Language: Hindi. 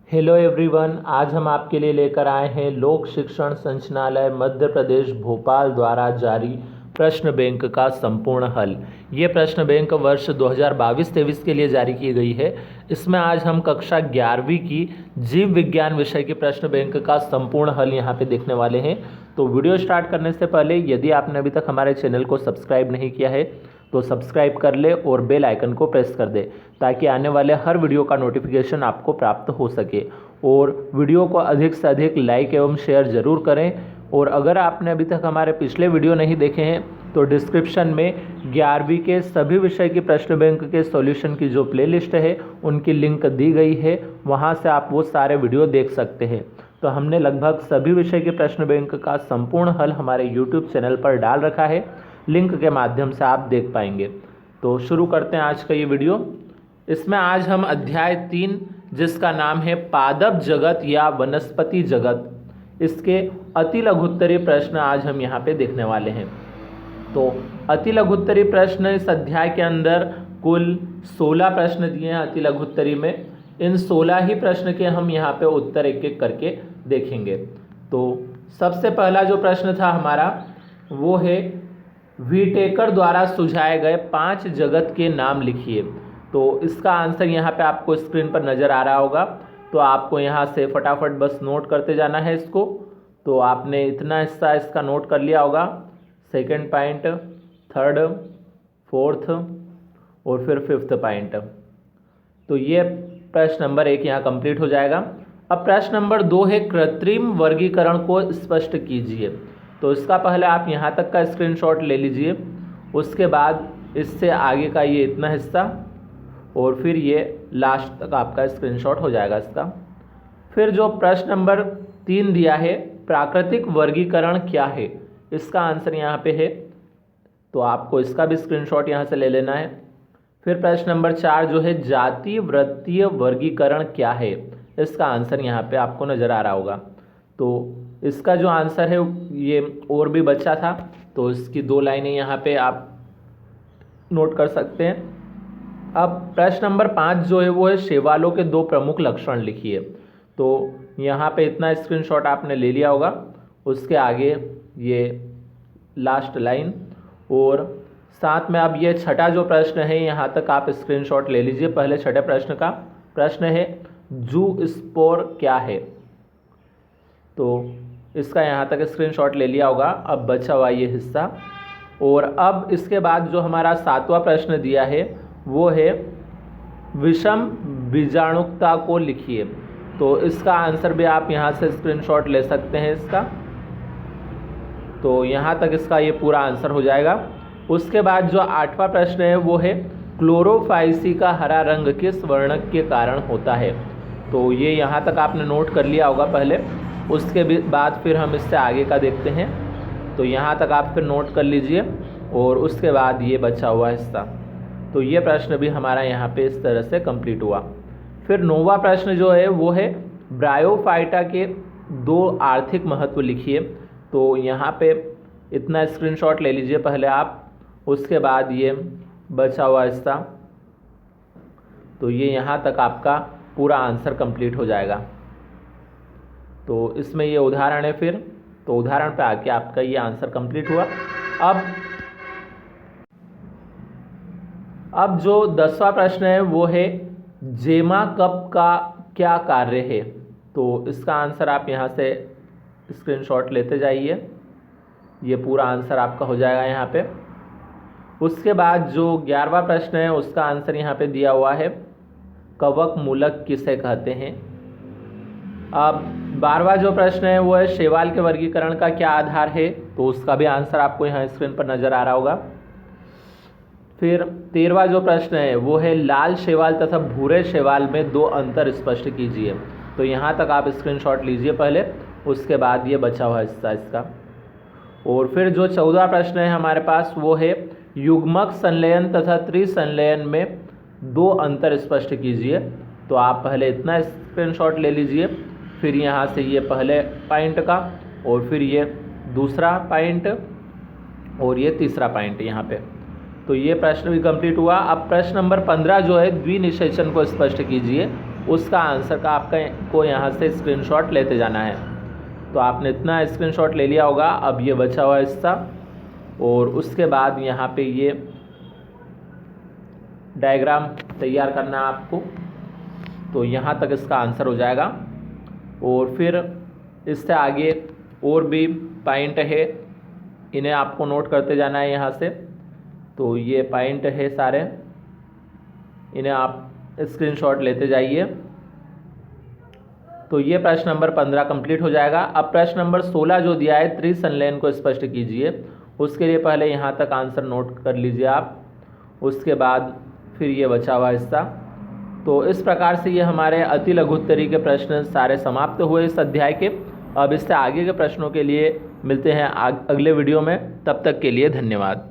हेलो एवरीवन, आज हम आपके लिए लेकर आए हैं लोक शिक्षण संचालनालय मध्य प्रदेश भोपाल द्वारा जारी प्रश्न बैंक का संपूर्ण हल। ये प्रश्न बैंक वर्ष 2022-23 के लिए जारी की गई है। इसमें आज हम कक्षा 11वीं की जीव विज्ञान विषय के प्रश्न बैंक का संपूर्ण हल यहाँ पे देखने वाले हैं। तो वीडियो स्टार्ट करने से पहले यदि आपने अभी तक हमारे चैनल को सब्सक्राइब नहीं किया है तो सब्सक्राइब कर ले और बेल आइकन को प्रेस कर दे ताकि आने वाले हर वीडियो का नोटिफिकेशन आपको प्राप्त हो सके। और वीडियो को अधिक से अधिक लाइक एवं शेयर ज़रूर करें। और अगर आपने अभी तक हमारे पिछले वीडियो नहीं देखे हैं तो डिस्क्रिप्शन में 11वीं के सभी विषय की प्रश्न बैंक के सॉल्यूशन की जो प्लेलिस्ट है उनकी लिंक दी गई है, वहां से आप वो सारे वीडियो देख सकते हैं। तो हमने लगभग सभी विषय के प्रश्न बैंक का संपूर्ण हल हमारे यूट्यूब चैनल पर डाल रखा है, लिंक के माध्यम से आप देख पाएंगे। तो शुरू करते हैं आज का ये वीडियो। इसमें आज हम अध्याय 3 जिसका नाम है पादप जगत या वनस्पति जगत, इसके अति लघुत्तरीय प्रश्न आज हम यहाँ पे देखने वाले हैं। तो अति लघुत्तरीय प्रश्न इस अध्याय के अंदर कुल 16 प्रश्न दिए हैं अति लघुत्तरीय में। इन 16 ही प्रश्न के हम यहाँ पे उत्तर एक एक करके देखेंगे। तो सबसे पहला जो प्रश्न था हमारा वो है व्हिटेकर द्वारा सुझाए गए 5 जगत के नाम लिखिए। तो इसका आंसर यहाँ पे आपको स्क्रीन पर नज़र आ रहा होगा, तो आपको यहाँ से फटाफट बस नोट करते जाना है इसको। तो आपने इतना हिस्सा इसका नोट कर लिया होगा, सेकंड पॉइंट, थर्ड, फोर्थ और फिर फिफ्थ पॉइंट। तो ये प्रश्न नंबर 1 यहाँ कंप्लीट हो जाएगा। अब प्रश्न नंबर 2 है कृत्रिम वर्गीकरण को स्पष्ट कीजिए। तो इसका पहले आप यहाँ तक का स्क्रीनशॉट ले लीजिए, उसके बाद इससे आगे का ये इतना हिस्सा और फिर ये लास्ट तक आपका स्क्रीनशॉट हो जाएगा इसका। फिर जो प्रश्न नंबर 3 दिया है प्राकृतिक वर्गीकरण क्या है, इसका आंसर यहाँ पे है, तो आपको इसका भी स्क्रीनशॉट यहाँ से ले लेना है। फिर प्रश्न नंबर 4 जो है जाति वृत्तीय वर्गीकरण क्या है, इसका आंसर यहाँ पे आपको नज़र आ रहा होगा। तो इसका जो आंसर है ये और भी बचा था, तो इसकी 2 लाइनें यहाँ पे आप नोट कर सकते हैं। अब प्रश्न नंबर 5 जो है वो है शैवालों के 2 प्रमुख लक्षण लिखिए। तो यहाँ पे इतना स्क्रीनशॉट आपने ले लिया होगा, उसके आगे ये लास्ट लाइन और साथ में अब ये छठा जो प्रश्न है यहाँ तक आप स्क्रीनशॉट ले लीजिए। पहले छठे प्रश्न का प्रश्न है जू स्पोर क्या है, तो इसका यहाँ तक स्क्रीनशॉट ले लिया होगा। अब बचा हुआ ये हिस्सा, और अब इसके बाद जो हमारा 7वां प्रश्न दिया है वो है विषम बीजाणुकता को लिखिए। तो इसका आंसर भी आप यहाँ से स्क्रीनशॉट ले सकते हैं इसका। तो यहाँ तक इसका ये पूरा आंसर हो जाएगा। उसके बाद जो 8वां प्रश्न है वो है क्लोरोफाइसी का हरा रंग किस वर्णक के कारण होता है। तो ये यहाँ तक आपने नोट कर लिया होगा पहले, उसके बाद फिर हम इससे आगे का देखते हैं। तो यहाँ तक आप फिर नोट कर लीजिए और उसके बाद ये बचा हुआ हिस्सा। तो ये प्रश्न भी हमारा यहाँ पे इस तरह से कंप्लीट हुआ। फिर 9वां प्रश्न जो है वो है ब्रायोफाइटा के 2 आर्थिक महत्व लिखिए। तो यहाँ पे इतना स्क्रीनशॉट ले लीजिए पहले आप, उसके बाद ये बचा हुआ हिस्सा। तो ये यहाँ तक आपका पूरा आंसर कंप्लीट हो जाएगा। तो इसमें ये उदाहरण है, फिर तो उदाहरण पे आके आपका ये आंसर कंप्लीट हुआ। अब जो 10वां प्रश्न है वो है जेमा कप का क्या कार्य है। तो इसका आंसर आप यहाँ से स्क्रीनशॉट लेते जाइए, ये पूरा आंसर आपका हो जाएगा यहाँ पे। उसके बाद जो 11वां प्रश्न है उसका आंसर यहाँ पे दिया हुआ है कवक मूलक किसे कहते हैं। अब 12वां जो प्रश्न है वो है शैवाल के वर्गीकरण का क्या आधार है। तो उसका भी आंसर आपको यहाँ स्क्रीन पर नज़र आ रहा होगा। फिर 13वां जो प्रश्न है वो है लाल शैवाल तथा भूरे शैवाल में 2 अंतर स्पष्ट कीजिए। तो यहाँ तक आप स्क्रीनशॉट लीजिए पहले, उसके बाद ये बचा हुआ हिस्सा इसका। और फिर जो 14वां प्रश्न है हमारे पास वो है युग्मक संलयन तथा त्रिसंलयन में 2 अंतर स्पष्ट कीजिए। तो आप पहले इतना स्क्रीनशॉट ले लीजिए, फिर यहाँ से ये पहले पॉइंट का और फिर ये दूसरा पॉइंट और ये तीसरा पॉइंट यहाँ पे। तो ये प्रश्न भी कंप्लीट हुआ। अब प्रश्न नंबर 15 जो है द्विनिषेचन को स्पष्ट कीजिए। उसका आंसर का को यहाँ से स्क्रीनशॉट लेते जाना है। तो आपने इतना स्क्रीनशॉट ले लिया होगा। अब ये बचा हुआ हिस्सा और उसके बाद यहाँ पे ये डायग्राम तैयार करना है आपको। तो यहाँ तक इसका आंसर हो जाएगा और फिर इससे आगे और भी पॉइंट है, इन्हें आपको नोट करते जाना है यहाँ से। तो ये पॉइंट है सारे, इन्हें आप स्क्रीनशॉट लेते जाइए। तो ये प्रश्न नंबर 15 कंप्लीट हो जाएगा। अब प्रश्न नंबर 16 जो दिया है त्रिसंलयन को स्पष्ट कीजिए, उसके लिए पहले यहाँ तक आंसर नोट कर लीजिए आप, उसके बाद फिर ये बचा हुआ हिस्सा। तो इस प्रकार से ये हमारे अति लघुत्तरी के प्रश्न सारे समाप्त हुए इस अध्याय के। अब इससे आगे के प्रश्नों के लिए मिलते हैं अगले वीडियो में। तब तक के लिए धन्यवाद।